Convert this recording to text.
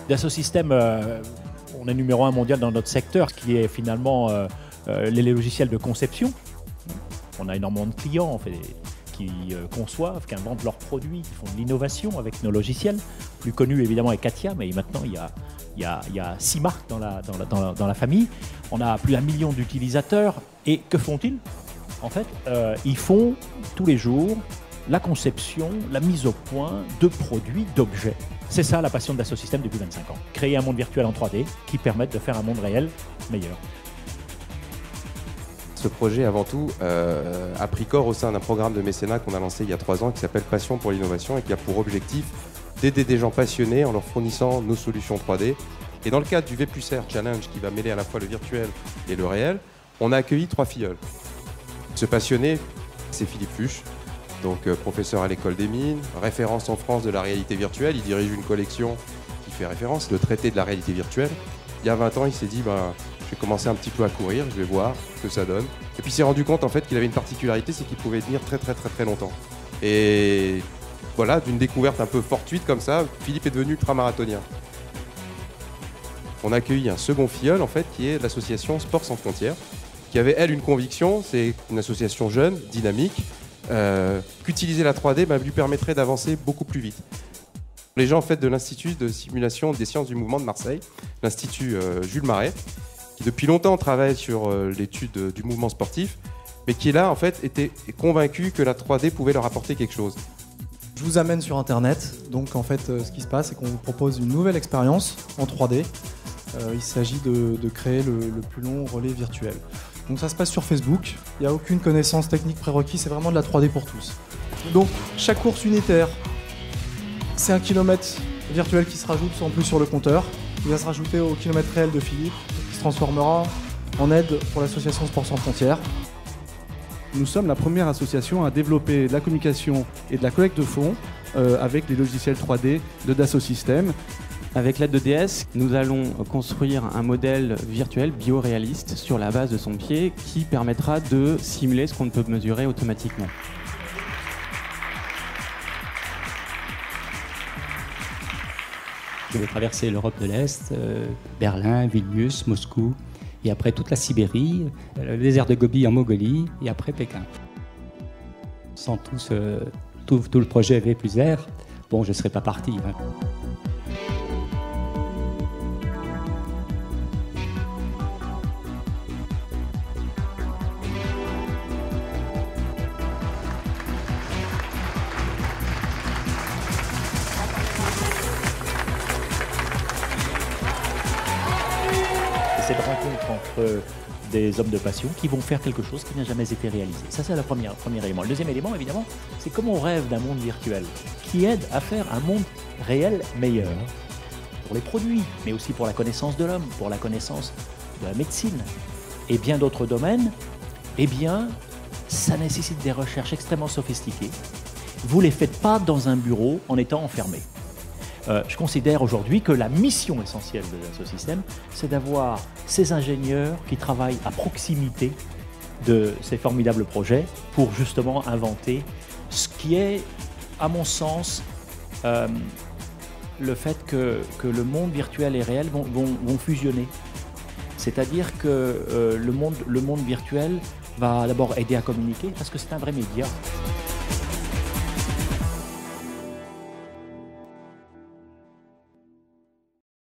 Dassault Systèmes, on est numéro 1 mondial dans notre secteur, ce qui est finalement les logiciels de conception. On a énormément de clients qui conçoivent, qui inventent leurs produits, qui font de l'innovation avec nos logiciels. Plus connu évidemment est Katia, mais maintenant il y a 6 marques dans la famille. On a plus d'1 million d'utilisateurs. Et que font-ils ? En fait, ils font tous les jours la conception, la mise au point de produits, d'objets. C'est ça la passion de Dassault Systèmes depuis 25 ans. Créer un monde virtuel en 3D qui permette de faire un monde réel meilleur. Ce projet, avant tout, a pris corps au sein d'un programme de mécénat qu'on a lancé il y a 3 ans qui s'appelle Passion pour l'innovation et qui a pour objectif d'aider des gens passionnés en leur fournissant nos solutions 3D. Et dans le cadre du V+R Challenge qui va mêler à la fois le virtuel et le réel, on a accueilli 3 filleuls. Ce passionné, c'est Philippe Fuchs, donc professeur à l'école des mines, référence en France de la réalité virtuelle. Il dirige une collection qui fait référence, le traité de la réalité virtuelle. Il y a 20 ans, il s'est dit, je vais commencer un petit peu à courir, je vais voir ce que ça donne. Et puis il s'est rendu compte en fait qu'il avait une particularité, c'est qu'il pouvait tenir très très très très longtemps. Et voilà, d'une découverte un peu fortuite comme ça, Philippe est devenu ultramarathonien. On a accueilli un second filleul en fait, qui est l'association Sport Sans Frontières, qui avait elle une conviction, c'est une association jeune, dynamique, qu'utiliser la 3D lui permettrait d'avancer beaucoup plus vite. Les gens en fait, de l'Institut de simulation des sciences du mouvement de Marseille, l'Institut Jules Marais, qui depuis longtemps travaille sur l'étude du mouvement sportif, mais qui là en fait était convaincu que la 3D pouvait leur apporter quelque chose. Je vous amène sur Internet. Donc en fait, ce qui se passe, c'est qu'on vous propose une nouvelle expérience en 3D. Il s'agit de créer le plus long relais virtuel. Donc ça se passe sur Facebook. Il n'y a aucune connaissance technique prérequise. C'est vraiment de la 3D pour tous. Donc chaque course unitaire, c'est 1 kilomètre virtuel qui se rajoute en plus sur le compteur. Il va se rajouter au kilomètre réel de Philippe, qui se transformera en aide pour l'association Sport Sans Frontières. Nous sommes la première association à développer de la communication et de la collecte de fonds avec les logiciels 3D de Dassault Systèmes. Avec l'aide de DS, nous allons construire un modèle virtuel bioréaliste sur la base de son pied qui permettra de simuler ce qu'on ne peut mesurer automatiquement. Je vais traverser l'Europe de l'Est, Berlin, Vilnius, Moscou, et après toute la Sibérie, le désert de Gobi en Mongolie, et après Pékin. Sans tout le projet V+R, bon, je ne serais pas parti. Cette rencontre entre des hommes de passion qui vont faire quelque chose qui n'a jamais été réalisé. Ça, c'est le premier élément. Le deuxième élément, évidemment, c'est comment on rêve d'un monde virtuel qui aide à faire un monde réel meilleur pour les produits, mais aussi pour la connaissance de l'homme, pour la connaissance de la médecine et bien d'autres domaines. Eh bien, ça nécessite des recherches extrêmement sophistiquées. Vous ne les faites pas dans un bureau en étant enfermé. Je considère aujourd'hui que la mission essentielle de Dassault Systèmes, c'est d'avoir ces ingénieurs qui travaillent à proximité de ces formidables projets pour justement inventer ce qui est, à mon sens, le fait que le monde virtuel et réel vont fusionner. C'est-à-dire que le monde virtuel va d'abord aider à communiquer parce que c'est un vrai média.